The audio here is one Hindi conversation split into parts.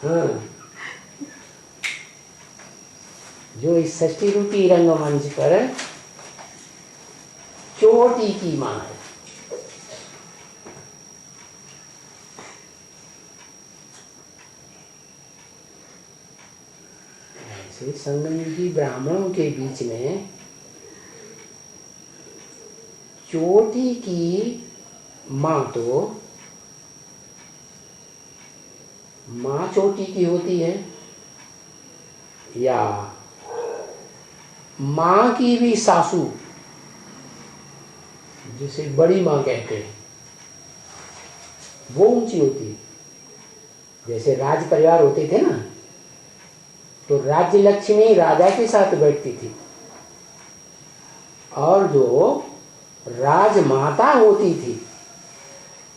हाँ, जो इस षष्ठी रूपी रंगमंच पर चोटी की माँ है। ऐसे संगमयुगी ब्राह्मणों के बीच में चोटी की माँ तो माँ चोटी की होती है, या माँ की भी सासू जिसे बड़ी माँ कहते हैं वो ऊंची होती है। जैसे राज परिवार होते थे ना, तो राज्य लक्ष्मी राजा के साथ बैठती थी, और जो राजमाता होती थी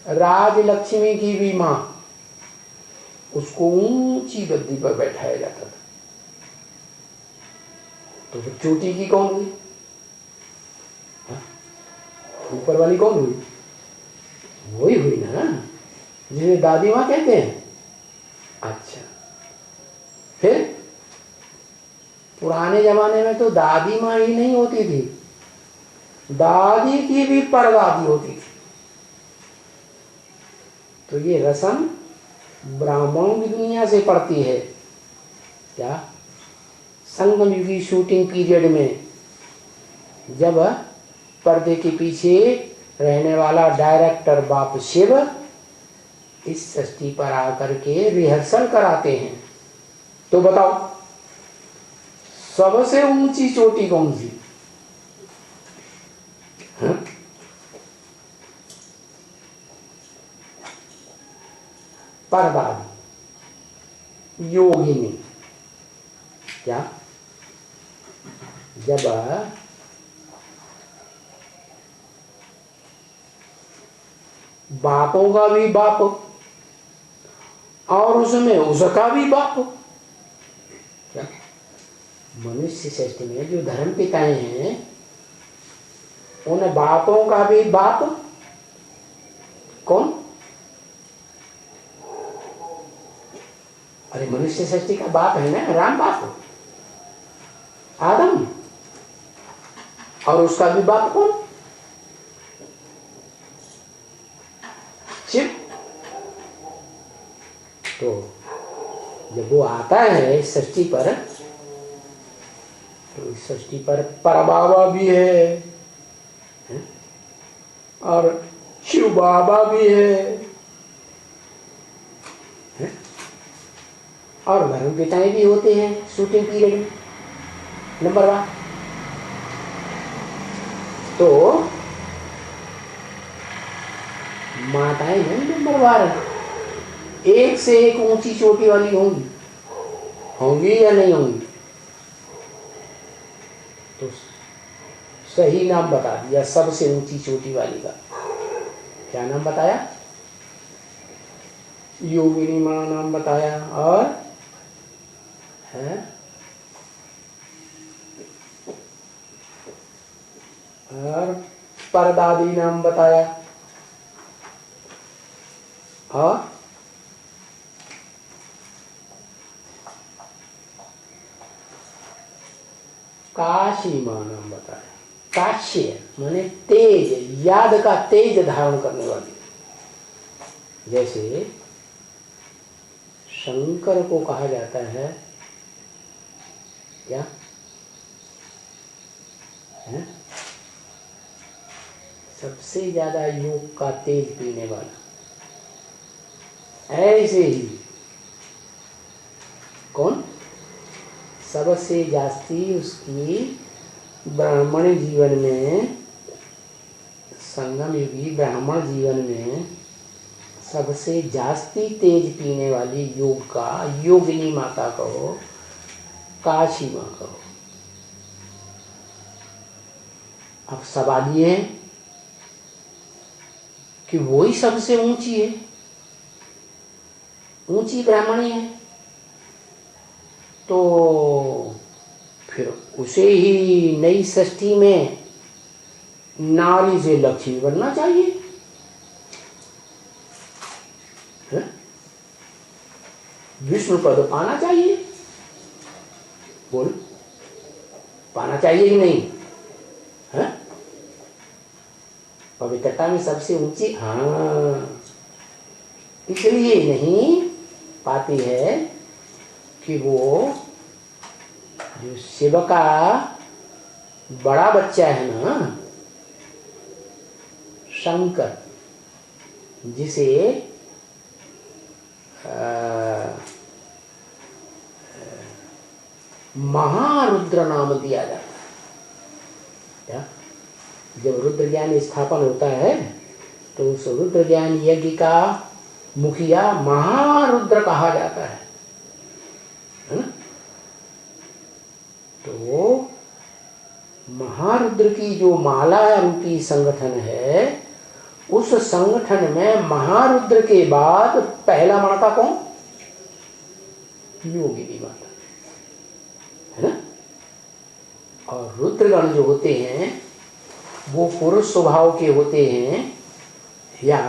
राज लक्ष्मी की भी माँ, उसको ऊंची गद्दी पर बैठाया जाता था। तो फिर चोटी की कौन हुई? ऊपर वाली कौन हुई? वही हुई ना जिसे दादी माँ कहते हैं। अच्छा, फिर पुराने जमाने में तो दादी माँ ही नहीं होती थी, दादी की भी परदादी होती थी। तो ये रस्म ब्राह्मणों की दुनिया से पड़ती है। क्या? संगम युगी शूटिंग पीरियड में जब पर्दे के पीछे रहने वाला डायरेक्टर बाप शिव इस षष्ठी पर आकर के रिहर्सल कराते हैं, तो बताओ सबसे ऊंची चोटी कौन सी? परदादी, योगिनी। क्या? जब बापों का भी बाप और उसमें उसका भी बाप। क्या? मनुष्य षष्ठी में जो धर्म पिताएं हैं उन बापों का भी बाप कौन? अरे मनुष्य षष्ठी का बाप है ना राम बाप, आदम, और उसका भी बाप कौन? शिव। तो जब वो आता है षष्ठी पर, तो इस षष्ठी पर परबाबा भी है और शिव बाबा भी है और धर्म पिताएं भी होते हैं शूटिंग पीरियड में। नंबर 1 तो माताएं हैं नंबर 12, एक से एक ऊंची चोटी वाली होंगी, होंगी या नहीं होंगी? तो सही नाम बता दिया सबसे ऊंची चोटी वाली का। क्या नाम बताया? योगिनी माँ नाम बताया, और है और परदादी नाम बताया, और काशी माँ नाम बताया। काश्य माने तेज, याद का तेज धारण करने वाली। जैसे शंकर को कहा जाता है क्या है? सबसे ज्यादा योग का तेज पीने वाला। ऐसे ही कौन? सबसे जास्ती उसकी ब्राह्मण जीवन में, संगम युगी ब्राह्मण जीवन में सबसे जास्ती तेज पीने वाली योग का योगिनी माता कहो, काशी माँ कहो। अब सवाल ये है कि वही सबसे ऊंची है, ऊंची ब्राह्मणी है, तो फिर उसे ही नई षष्ठी में नारी से लक्ष्मी बनना चाहिए। विष्णु विष्णु पद पाना चाहिए। बोल, पाना चाहिए कि नहीं? है पवित्रता में सबसे ऊंची, हाँ, इसलिए नहीं पाती है कि वो जो शिव का बड़ा बच्चा है ना, शंकर, जिसे महारुद्र नाम दिया जाता है। क्या? जब रुद्र ज्ञान स्थापन होता है तो उस रुद्र ज्ञान यज्ञ का मुखिया महारुद्र कहा जाता है ना? तो महारुद्र की जो माला रूपी संगठन है, उस संगठन में महारुद्र के बाद पहला मणका कौन? योगिनी माता, है ना? और रुद्रगण जो होते हैं वो पुरुष स्वभाव के होते हैं या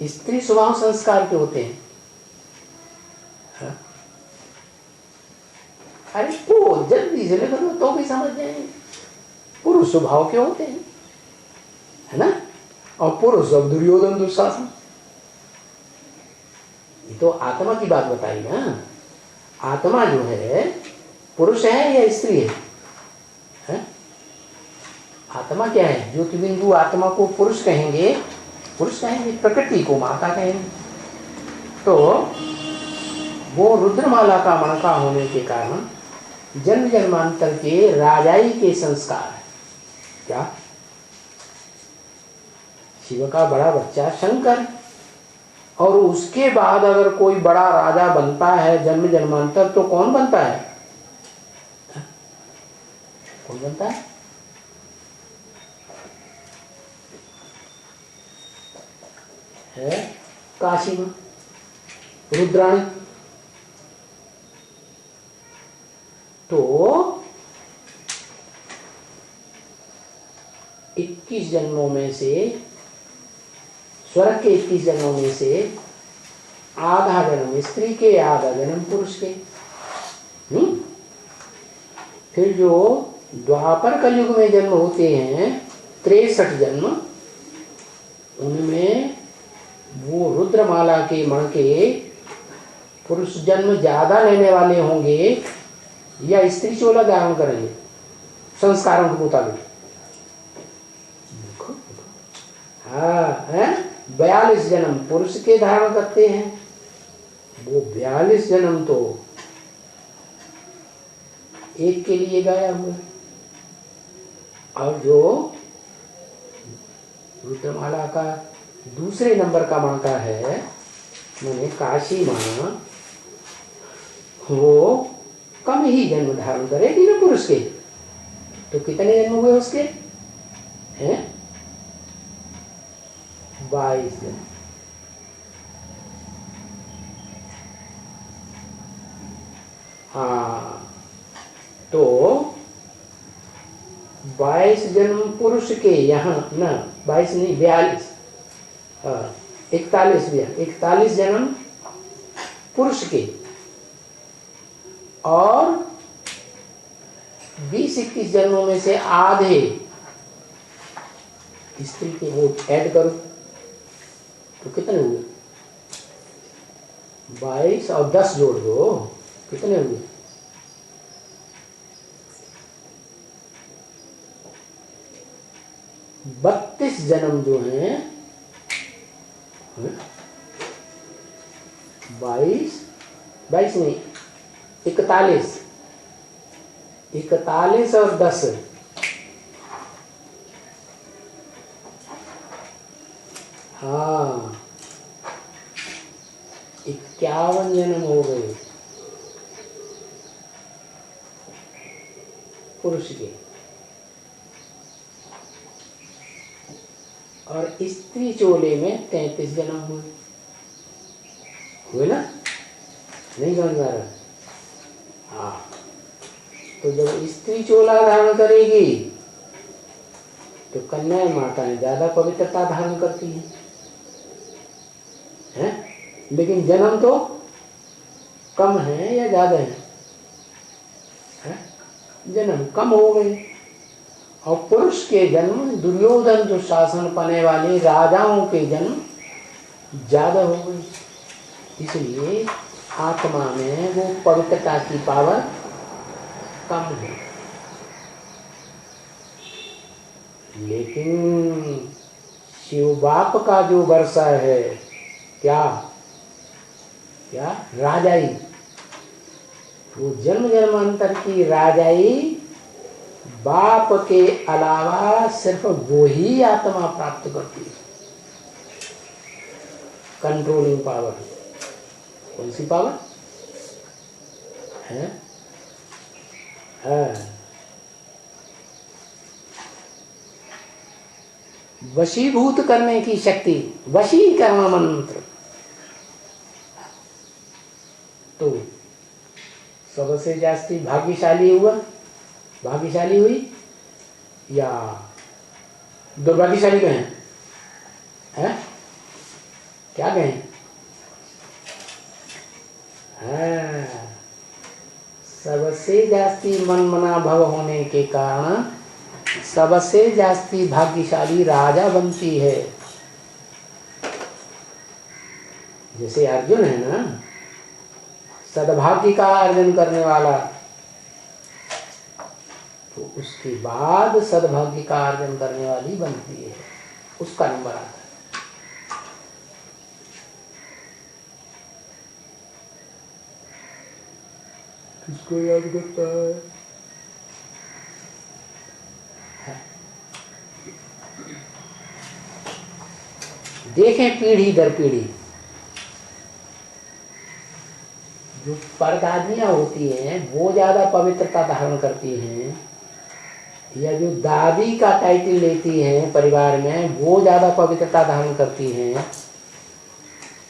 स्त्री स्वभाव संस्कार के होते हैं? हाँ? अरे तो जल्दी से लेकर तो भी समझ जाएंगे, पुरुष स्वभाव के होते हैं, है ना? और पुरुष अब दुर्योधन दुशासन, ये तो आत्मा की बात बताई ना। आत्मा जो है पुरुष है या स्त्री है? आत्मा क्या है? ज्योतिबिंदु आत्मा को पुरुष कहेंगे, प्रकृति को माता कहेंगे। तो वो रुद्रमाला का मणका होने के कारण जन्म जन्मांतर के राजाई के संस्कार है। क्या? शिव का बड़ा बच्चा शंकर, और उसके बाद अगर कोई बड़ा राजा बनता है जन्म जन्मांतर, तो कौन बनता है? कौन बनता है? काशी में रुद्राणी। तो 21 जन्मों में से, स्वर्ग के 21 जन्मों में से आधा जन्म स्त्री के, आधा जन्म पुरुष के। फिर जो द्वापर कलयुग में जन्म होते हैं 63 जन्म, उनमें वो रुद्रमाला के मणके पुरुष जन्म ज्यादा लेने वाले होंगे या स्त्री चोला धारण करेंगे संस्कारों के मुताबिक। हाँ, है 42 जन्म पुरुष के धारण करते हैं, वो 42 जन्म तो एक के लिए गाया हुआ। और जो रुद्रमाला का दूसरे नंबर का मणका है, मैंने काशी मां, वो कम ही जन्म धारण करेगी ना पुरुष के। तो कितने जन्म हुए उसके? हैं 22 जन्म। हाँ, तो 22 जन्म पुरुष के यहाँ ना, 22 नहीं 42, 41 जन्म पुरुष के, और 20-21 जन्मों में से आधे स्त्री के। वो ऐड करो तो कितने हुए? 22 और 10 जोड़ दो, कितने हुए? 32 जन्म जो हैं, 22 नहीं 41 और 10, हाँ 51 जन्म हो गए पुरुष के। और स्त्री चोले में 33 जन्म हुए ना? नहीं समझ में आ रहा? हाँ, तो जब स्त्री चोला धारण करेगी तो कन्या माताएं ज्यादा पवित्रता धारण करती हैं, लेकिन जन्म तो कम है या ज्यादा है? जन्म कम हो गए। और पुरुष के जन्म, दुर्योधन दुशासन पने वाले राजाओं के जन्म ज्यादा हो गए। इसलिए आत्मा में वो पवित्रता की पावर कम है। लेकिन शिव बाप का जो वर्षा है, क्या क्या राजाई, वो जन्म जन्मांतर की राजाई बाप के अलावा सिर्फ वो ही आत्मा प्राप्त करती है। Controlling power. कौन सी पावर है? वशीभूत करने की शक्ति, वशीकरण मंत्र। तो सबसे जास्ती भाग्यशाली हुआ, भाग्यशाली हुई या दुर्भाग्यशाली कहें? है क्या कहें? सबसे जास्ती मन मना भव होने के कारण सबसे जास्ती भाग्यशाली राजा बनती है। जैसे अर्जुन है ना, सद्भाग्य का अर्जन करने वाला, तो उसके बाद सद्भाग्य का अर्जन करने वाली बनती है, उसका नंबर आता है। किसको याद करता है? देखें पीढ़ी दर पीढ़ी जो परदादियां होती हैं वो ज्यादा पवित्रता धारण करती हैं, या जो दादी का टाइटल लेती हैं परिवार में वो ज्यादा पवित्रता धारण करती हैं,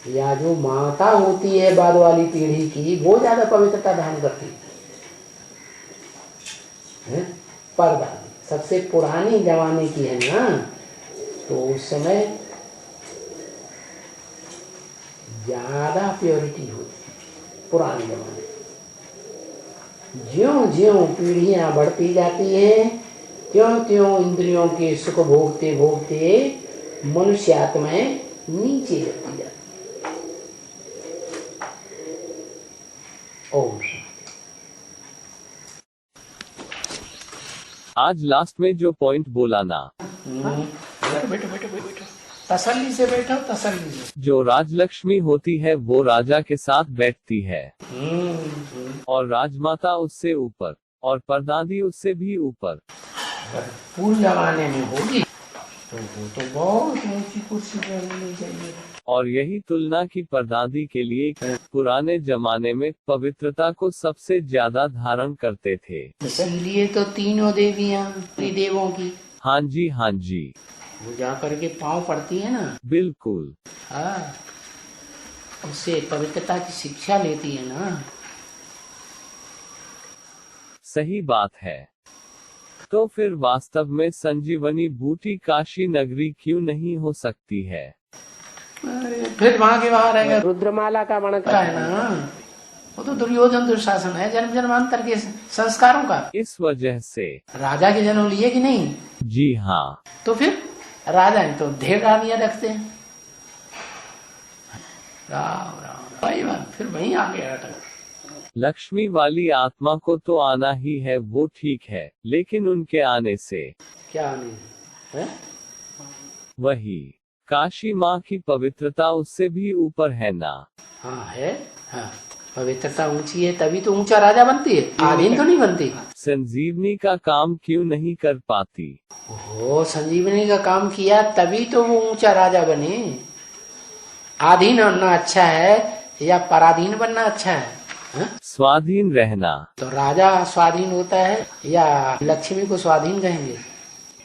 या जो माता होती है बाद वाली पीढ़ी की वो ज्यादा पवित्रता धारण करती है? परदादी सबसे पुरानी जमाने की है ना, तो उस समय ज्यादा प्योरिटी होती पुराने जमाने। ज्यों ज्यों पीढ़ियां बढ़ती जाती हैं त्यों त्यों इंद्रियों के सुख भोगते भोगते मनुष्य आत्माएं नीचे जाती जाती। ओम। आज लास्ट में जो पॉइंट बोला ना, बैठो बैठो बैठो बैठो, तसल्ली से बैठो, तसल्ली से। जो राजलक्ष्मी होती है वो राजा के साथ बैठती है, और राजमाता उससे ऊपर, और परदादी उससे भी ऊपर। पूर्व जमाने में होगी तो वो तो बहुत ऊंची कुर्सी पर मिलनी चाहिए। और यही तुलना की परदादी के लिए पुराने जमाने में पवित्रता को सबसे ज्यादा धारण करते थे। इसलिए तो तीनों देवियां देवों की, हाँ जी हाँ जी, वो जा करके पांव पड़ती है ना। बिल्कुल। हाँ, उससे पवित्रता की शिक्षा लेती है ना। सही बात है। तो फिर वास्तव में संजीवनी बूटी काशी नगरी क्यों नहीं हो सकती है? अरे फिर वहां के वहां रहेगा। रुद्रमाला का वणका है ना, वो तो दुर्योधन दुशासन है, जन्म जन्मांतर के संस्कारों का। इस वजह से राजा के जन्म लिए कि नहीं? जी हाँ। तो फिर राजा है तो ढेर रानियां रखते हैं। राम राम, वही बात फिर वहीं आ गया अटक। लक्ष्मी वाली आत्मा को तो आना ही है, वो ठीक है, लेकिन उनके आने से क्या नहीं है? वही काशी माँ की पवित्रता उससे भी ऊपर है ना। हाँ है, हाँ पवित्रता ऊंची है तभी तो ऊंचा राजा बनती है, आधीन तो नहीं बनती। संजीवनी का काम क्यों नहीं कर पाती? ओ संजीवनी का काम किया तभी तो वो ऊंचा राजा बने। आधीन बनना अच्छा है या पराधीन बनना अच्छा है? हा? स्वाधीन रहना। तो राजा स्वाधीन होता है या लक्ष्मी को स्वाधीन कहेंगे?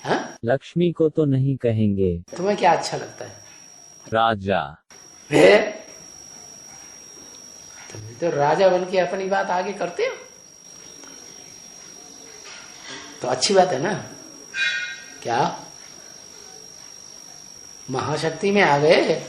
हा? लक्ष्मी को तो नहीं कहेंगे। तुम्हें क्या अच्छा लगता है? राजा। तुम तो राजा बन के अपनी बात आगे करते हो तो अच्छी बात है ना। क्या महाशक्ति में आ गए?